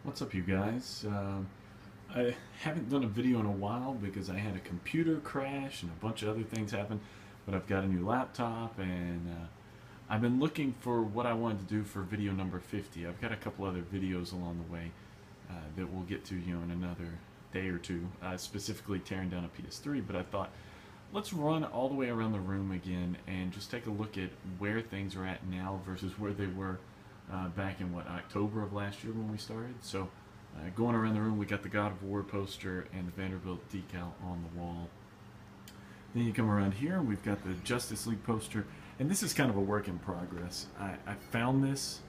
What's up, you guys? I haven't done a video in a while because I had a computer crash and a bunch of other things happen, but I've got a new laptop and I've been looking for what I wanted to do for video number 50. I've got a couple other videos along the way that we'll get to, in another day or two, specifically tearing down a PS3, but I thought let's run all the way around the room again and just take a look at where things are at now versus where they were back in October of last year when we started. So going around the room, we got the God of War poster and the Vanderbilt decal on the wall. Then you come around here, we've got the Justice League poster, and this is kind of a work in progress. I found this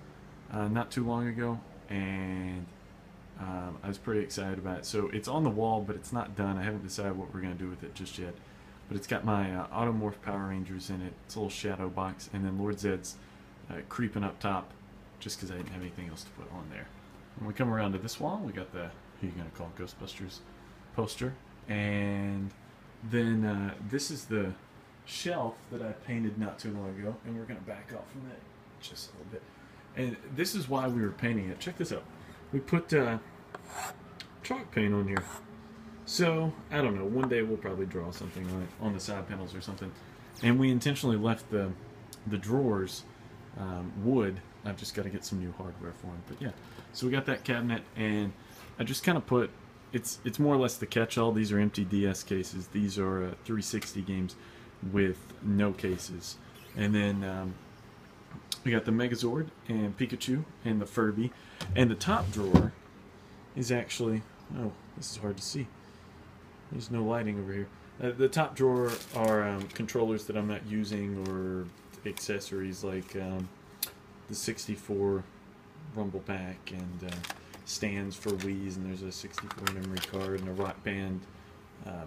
not too long ago, and I was pretty excited about it. So it's on the wall, but it's not done. I haven't decided what we're going to do with it just yet. But it's got my Automorph Power Rangers in it. It's a little shadow box, and then Lord Zed's creeping up top, just because I didn't have anything else to put on there. When we come around to this wall, we got the, who you going to call, Ghostbusters poster. And then this is the shelf that I painted not too long ago, and we're going to back off from that just a little bit. And this is why we were painting it. Check this out. We put chalk paint on here. So, I don't know, one day we'll probably draw something on it, on the side panels or something. And we intentionally left the drawers wood. I've just got to get some new hardware for them. But yeah, so we got that cabinet, and I just kind of put, it's more or less the catch-all. These are empty DS cases. These are 360 games with no cases. And then we got the Megazord and Pikachu and the Furby. And the top drawer is actually, oh, this is hard to see. There's no lighting over here. The top drawer are controllers that I'm not using, or accessories like the 64 Rumble Pack and stands for Wii's, and there's a 64 memory card and a Rock Band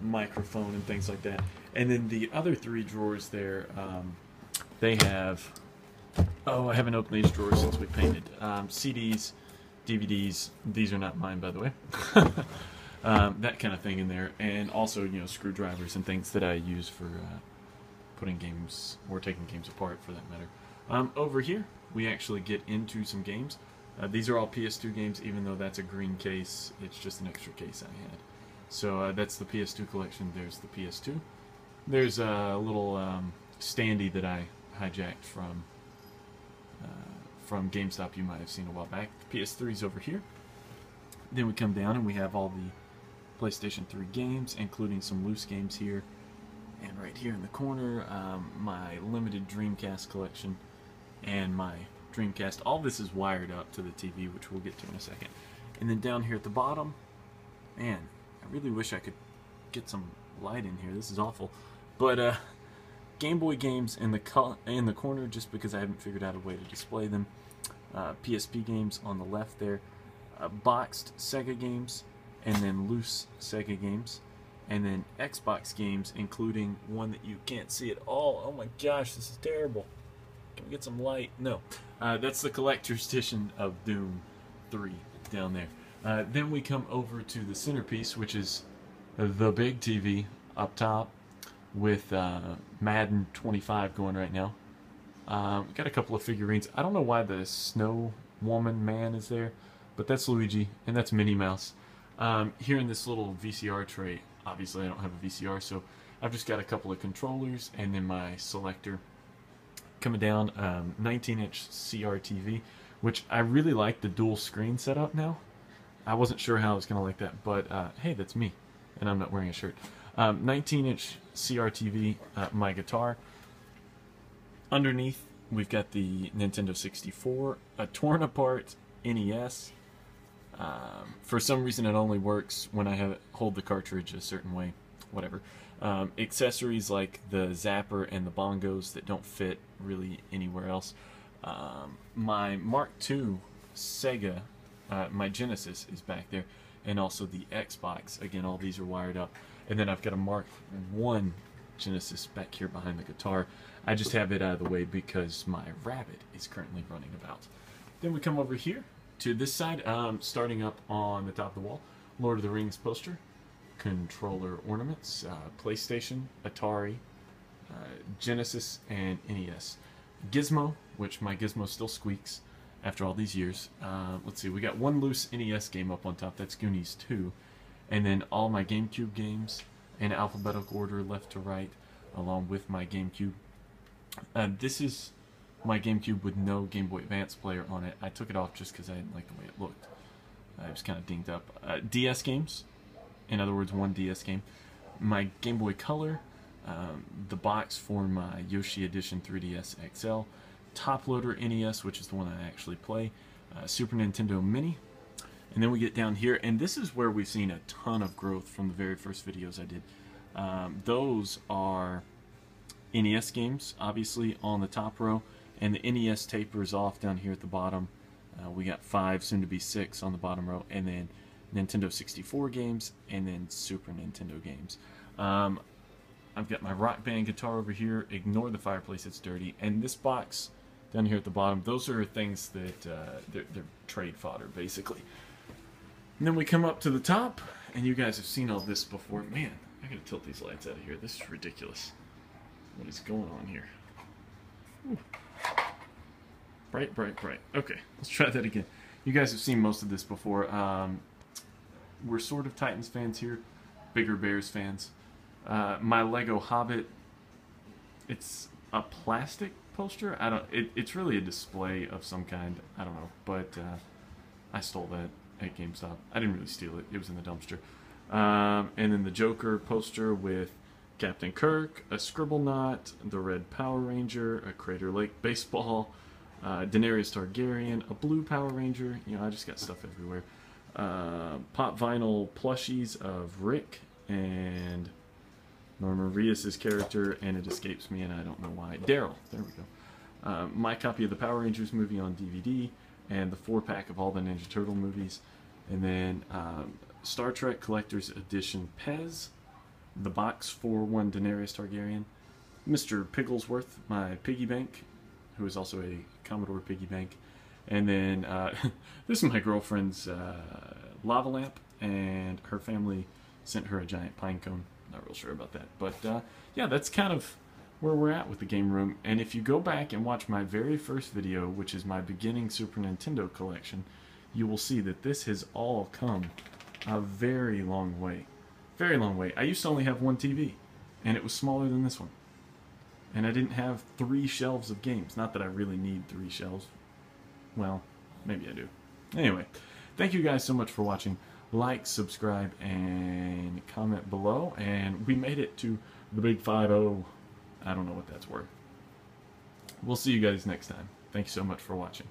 microphone and things like that. And then the other three drawers there, they have, oh, I haven't opened these drawers since we painted. CDs, DVDs, these are not mine, by the way. That kind of thing in there, and also screwdrivers and things that I use for putting games or taking games apart, for that matter. Over here we actually get into some games. These are all PS2 games, even though that's a green case. It's just an extra case I had. So that's the PS2 collection. There's the PS2. There's a little standee that I hijacked from GameStop. You might have seen a while back. The PS3's over here. Then we come down and we have all the PlayStation 3 games, including some loose games here. And right here in the corner, my limited Dreamcast collection and my Dreamcast. All this is wired up to the TV, which we'll get to in a second. And then down here at the bottom, man, I really wish I could get some light in here. This is awful. But Game Boy games in the corner, just because I haven't figured out a way to display them. PSP games on the left there. Boxed Sega games, and then loose Sega games, and then Xbox games, including one that you can't see at all. Oh my gosh, this is terrible. Can we get some light? No. That's the collector's edition of Doom 3 down there. Then we come over to the centerpiece, which is the big TV up top with Madden 25 going right now. Got a couple of figurines. I don't know why the Snow Woman man is there, but that's Luigi, and that's Minnie Mouse. Here in this little VCR tray, obviously I don't have a VCR, so I've just got a couple of controllers, and then my selector. Coming down, 19-inch CRTV, which I really like the dual screen setup now. I wasn't sure how I was going to like that, but hey, that's me, and I'm not wearing a shirt. 19-inch CRTV, my guitar. Underneath, we've got the Nintendo 64, a torn apart NES. For some reason it only works when I hold the cartridge a certain way, whatever. Accessories like the zapper and the bongos that don't fit really anywhere else. My Mark II Sega, my Genesis is back there, and also the Xbox. Again, all these are wired up. And then I've got a Mark I Genesis back here behind the guitar. I just have it out of the way because my rabbit is currently running about. Then we come over here to this side, starting up on the top of the wall, Lord of the Rings poster, controller ornaments, PlayStation, Atari, Genesis, and NES. Gizmo, which my Gizmo still squeaks, after all these years. Let's see, we got one loose NES game up on top. That's Goonies 2. And then all my GameCube games in alphabetical order, left to right, along with my GameCube. This is my GameCube with no Game Boy Advance player on it. I took it off just because I didn't like the way it looked. It was kind of dinged up. DS games, in other words, one DS game. My Game Boy Color, the box for my Yoshi Edition 3DS XL, Top Loader NES, which is the one I actually play, Super Nintendo Mini, and then we get down here, and this is where we've seen a ton of growth from the very first videos I did. Those are NES games, obviously, on the top row, and the NES tapers off down here at the bottom. We got 5, soon to be 6 on the bottom row, and then Nintendo 64 games, and then Super Nintendo games. I've got my Rock Band guitar over here. Ignore the fireplace, it's dirty. And this box down here at the bottom, those are things that they're trade fodder, basically. And then we come up to the top, and you guys have seen all this before. Man, I gotta tilt these lights out of here. This is ridiculous. What is going on here? Ooh. Bright, bright, bright. Okay, let's try that again. You guys have seen most of this before. We're sort of Titans fans here, bigger Bears fans. My Lego Hobbit, it's a plastic poster. It's really a display of some kind. I don't know, but I stole that at GameStop. I didn't really steal it. It was in the dumpster. And then the Joker poster with Captain Kirk, a Scribblenaught, the Red Power Ranger, a Crater Lake baseball, Daenerys Targaryen, a Blue Power Ranger. You know, I just got stuff everywhere. Pop vinyl plushies of Rick and Norman Reedus' character, and it escapes me, and I don't know why. Daryl. There we go. My copy of the Power Rangers movie on DVD, and the 4-pack of all the Ninja Turtle movies, and then Star Trek Collector's Edition Pez, the box for one Daenerys Targaryen, Mr. Pigglesworth, my piggy bank, who is also a Commodore piggy bank, and then this is my girlfriend's lava lamp, and her family sent her a giant pine cone. Not real sure about that, but yeah, that's kind of where we're at with the game room. And if you go back and watch my very first video, which is my beginning Super Nintendo collection, you will see that this has all come a very long way. Very long way. I used to only have one TV, and it was smaller than this one. And I didn't have 3 shelves of games. Not that I really need 3 shelves. Well, maybe I do. Anyway, thank you guys so much for watching. Like, subscribe, and comment below. And we made it to the big 5-0. I don't know what that's worth. We'll see you guys next time. Thank you so much for watching.